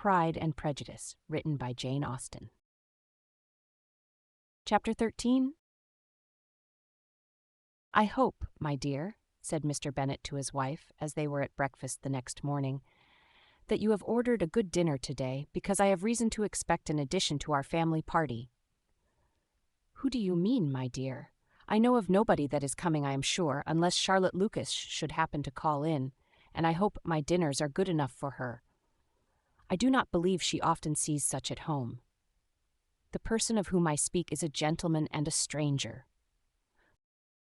Pride and Prejudice, written by Jane Austen. Chapter 13. "I hope, my dear," said Mr. Bennet to his wife, as they were at breakfast the next morning, "that you have ordered a good dinner today, because I have reason to expect an addition to our family party." "Who do you mean, my dear? I know of nobody that is coming, I am sure, unless Charlotte Lucas should happen to call in, and I hope my dinners are good enough for her. I do not believe she often sees such at home. The person of whom I speak is a gentleman and a stranger."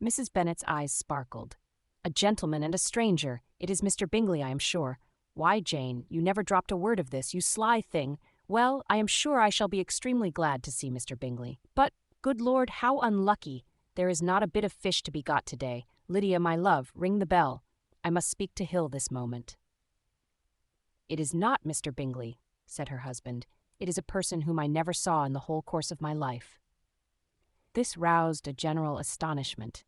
Mrs. Bennet's eyes sparkled. "A gentleman and a stranger! It is Mr. Bingley, I am sure. Why, Jane, you never dropped a word of this, you sly thing. Well, I am sure I shall be extremely glad to see Mr. Bingley. But, good Lord, how unlucky! There is not a bit of fish to be got today. Lydia, my love, ring the bell. I must speak to Hill this moment." "It is not Mr. Bingley," said her husband. "It is a person whom I never saw in the whole course of my life." This roused a general astonishment,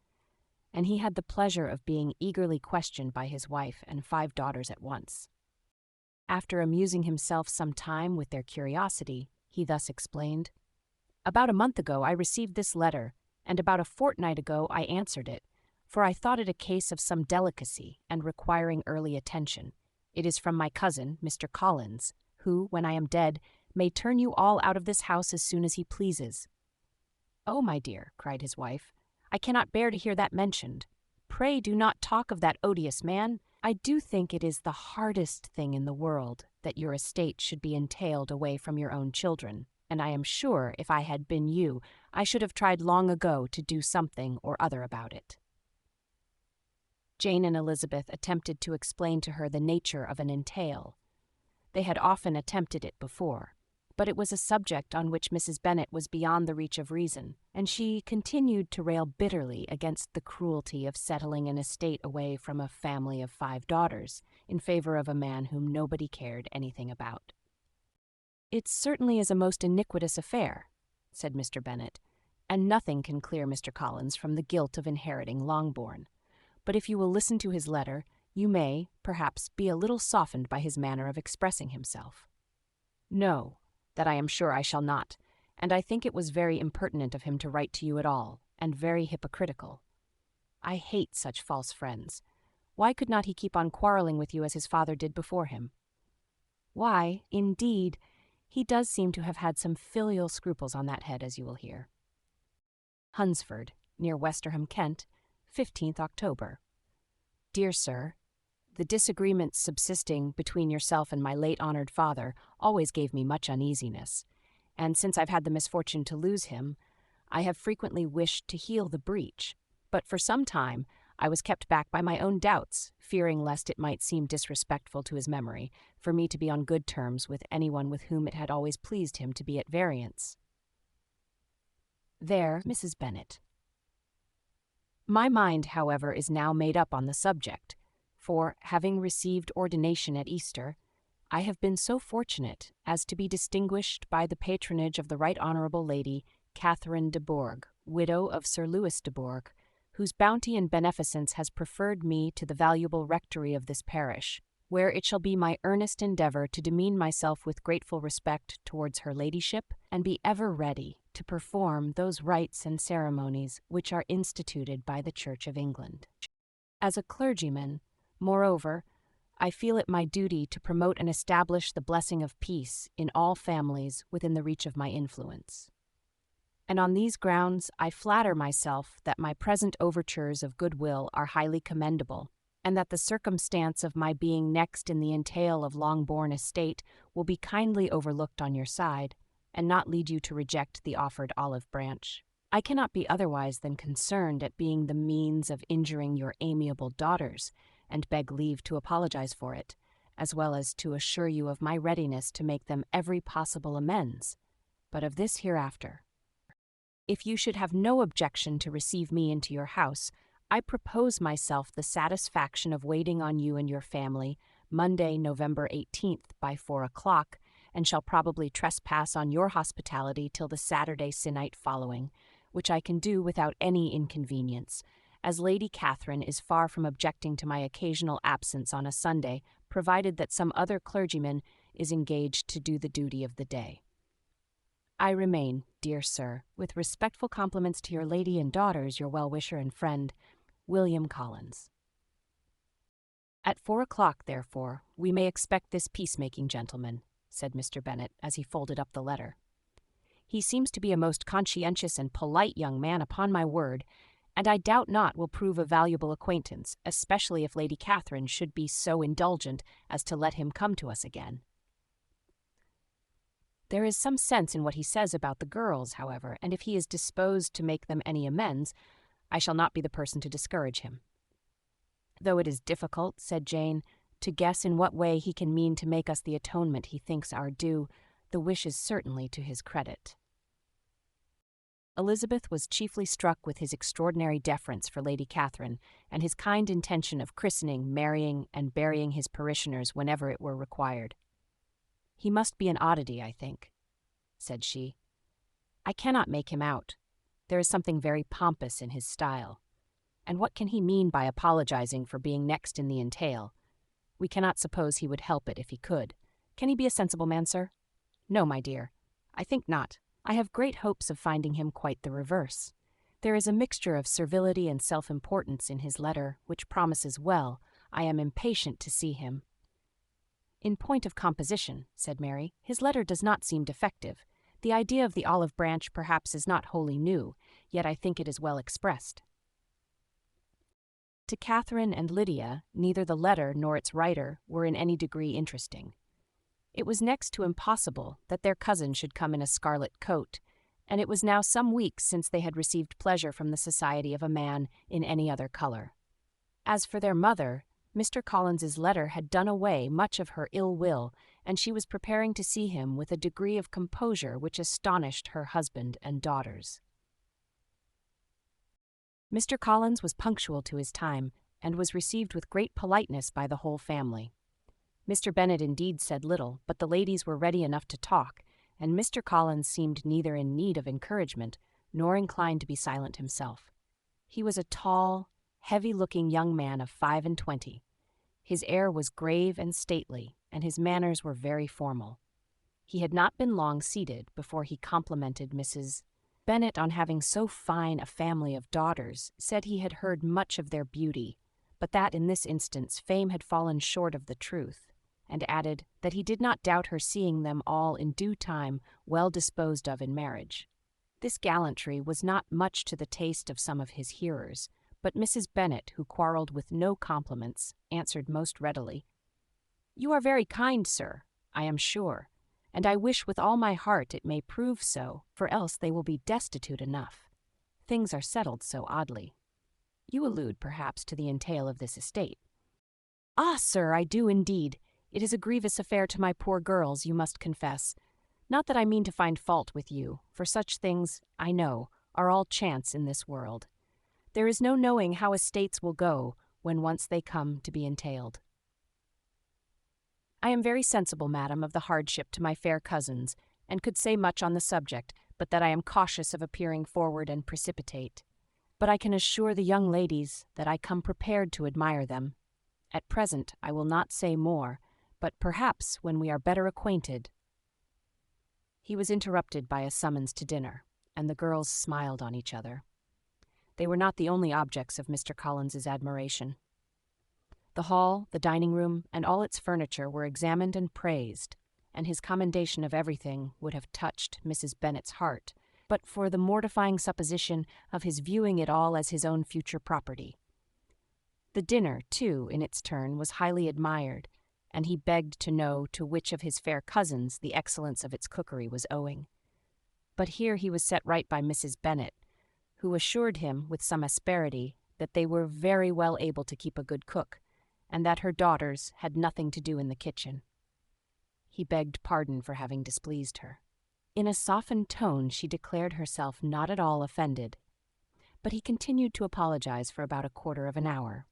and he had the pleasure of being eagerly questioned by his wife and 5 daughters at once. After amusing himself some time with their curiosity, he thus explained: "About a month ago I received this letter, and about a fortnight ago I answered it, for I thought it a case of some delicacy and requiring early attention. It is from my cousin, Mr. Collins, who, when I am dead, may turn you all out of this house as soon as he pleases." "Oh, my dear," cried his wife, "I cannot bear to hear that mentioned. Pray do not talk of that odious man. I do think it is the hardest thing in the world that your estate should be entailed away from your own children, and I am sure if I had been you, I should have tried long ago to do something or other about it." Jane and Elizabeth attempted to explain to her the nature of an entail. They had often attempted it before, but it was a subject on which Mrs. Bennet was beyond the reach of reason, and she continued to rail bitterly against the cruelty of settling an estate away from a family of 5 daughters in favor of a man whom nobody cared anything about. "It certainly is a most iniquitous affair," said Mr. Bennet, "and nothing can clear Mr. Collins from the guilt of inheriting Longbourn. But if you will listen to his letter, you may, perhaps, be a little softened by his manner of expressing himself." "No, that I am sure I shall not, and I think it was very impertinent of him to write to you at all, and very hypocritical. I hate such false friends. Why could not he keep on quarrelling with you as his father did before him?" "Why, indeed, he does seem to have had some filial scruples on that head, as you will hear." "Hunsford, near Westerham, Kent, 15th October. "Dear Sir, the disagreements subsisting between yourself and my late honored father always gave me much uneasiness, and since I've had the misfortune to lose him, I have frequently wished to heal the breach, but for some time I was kept back by my own doubts, fearing lest it might seem disrespectful to his memory for me to be on good terms with anyone with whom it had always pleased him to be at variance. There, Mrs. Bennet. My mind, however, is now made up on the subject, for, having received ordination at Easter, I have been so fortunate as to be distinguished by the patronage of the Right Honourable Lady Catherine de Bourgh, widow of Sir Louis de Bourgh, whose bounty and beneficence has preferred me to the valuable rectory of this parish, where it shall be my earnest endeavour to demean myself with grateful respect towards her ladyship, and be ever ready to perform those rites and ceremonies which are instituted by the Church of England. As a clergyman, moreover, I feel it my duty to promote and establish the blessing of peace in all families within the reach of my influence. And on these grounds I flatter myself that my present overtures of goodwill are highly commendable, and that the circumstance of my being next in the entail of Longbourn estate will be kindly overlooked on your side, and not lead you to reject the offered olive branch. I cannot be otherwise than concerned at being the means of injuring your amiable daughters, and beg leave to apologize for it, as well as to assure you of my readiness to make them every possible amends, but of this hereafter. If you should have no objection to receive me into your house, I propose myself the satisfaction of waiting on you and your family Monday, November 18th by 4 o'clock, and shall probably trespass on your hospitality till the Saturday se'nnight following, which I can do without any inconvenience, as Lady Catherine is far from objecting to my occasional absence on a Sunday, provided that some other clergyman is engaged to do the duty of the day. I remain, dear sir, with respectful compliments to your lady and daughters, your well-wisher and friend, William Collins. At 4 o'clock, therefore, we may expect this peacemaking gentleman, said Mr. Bennet, as he folded up the letter. He seems to be a most conscientious and polite young man, upon my word, and I doubt not will prove a valuable acquaintance, especially if Lady Catherine should be so indulgent as to let him come to us again. There is some sense in what he says about the girls, however, and if he is disposed to make them any amends, I shall not be the person to discourage him. Though it is difficult, said Jane, to guess in what way he can mean to make us the atonement he thinks our due, the wish is certainly to his credit. Elizabeth was chiefly struck with his extraordinary deference for Lady Catherine, and his kind intention of christening, marrying, and burying his parishioners whenever it were required. He must be an oddity, I think, said she. I cannot make him out. There is something very pompous in his style. And what can he mean by apologizing for being next in the entail? We cannot suppose he would help it if he could. Can he be a sensible man, sir? No, my dear, I think not. I have great hopes of finding him quite the reverse. There is a mixture of servility and self-importance in his letter, which promises well. I am impatient to see him. In point of composition, said Mary, his letter does not seem defective. The idea of the olive branch perhaps is not wholly new, yet I think it is well expressed. To Catherine and Lydia, neither the letter nor its writer were in any degree interesting. It was next to impossible that their cousin should come in a scarlet coat, and it was now some weeks since they had received pleasure from the society of a man in any other color. As for their mother, Mr. Collins's letter had done away much of her ill will, and she was preparing to see him with a degree of composure which astonished her husband and daughters. Mr. Collins was punctual to his time, and was received with great politeness by the whole family. Mr. Bennet indeed said little, but the ladies were ready enough to talk, and Mr. Collins seemed neither in need of encouragement, nor inclined to be silent himself. He was a tall, heavy-looking young man of 25. His air was grave and stately, and his manners were very formal. He had not been long seated before he complimented Mrs. Bennet on having so fine a family of daughters, said he had heard much of their beauty, but that in this instance fame had fallen short of the truth, and added that he did not doubt her seeing them all in due time well disposed of in marriage. This gallantry was not much to the taste of some of his hearers, but Mrs. Bennet, who quarrelled with no compliments, answered most readily, "You are very kind, sir, I am sure, and I wish with all my heart it may prove so, for else they will be destitute enough. Things are settled so oddly. You allude, perhaps, to the entail of this estate." "Ah, sir, I do indeed. It is a grievous affair to my poor girls, you must confess. Not that I mean to find fault with you, for such things, I know, are all chance in this world. There is no knowing how estates will go when once they come to be entailed. I am very sensible, madam, of the hardship to my fair cousins, and could say much on the subject, but that I am cautious of appearing forward and precipitate. But I can assure the young ladies that I come prepared to admire them. At present I will not say more, but perhaps when we are better acquainted—" He was interrupted by a summons to dinner, and the girls smiled on each other. They were not the only objects of Mr. Collins's admiration. The hall, the dining room, and all its furniture were examined and praised, and his commendation of everything would have touched Mrs. Bennet's heart, but for the mortifying supposition of his viewing it all as his own future property. The dinner, too, in its turn, was highly admired, and he begged to know to which of his fair cousins the excellence of its cookery was owing. But here he was set right by Mrs. Bennet, who assured him with some asperity that they were very well able to keep a good cook, and that her daughters had nothing to do in the kitchen. He begged pardon for having displeased her. In a softened tone she declared herself not at all offended, but he continued to apologize for about a quarter of an hour,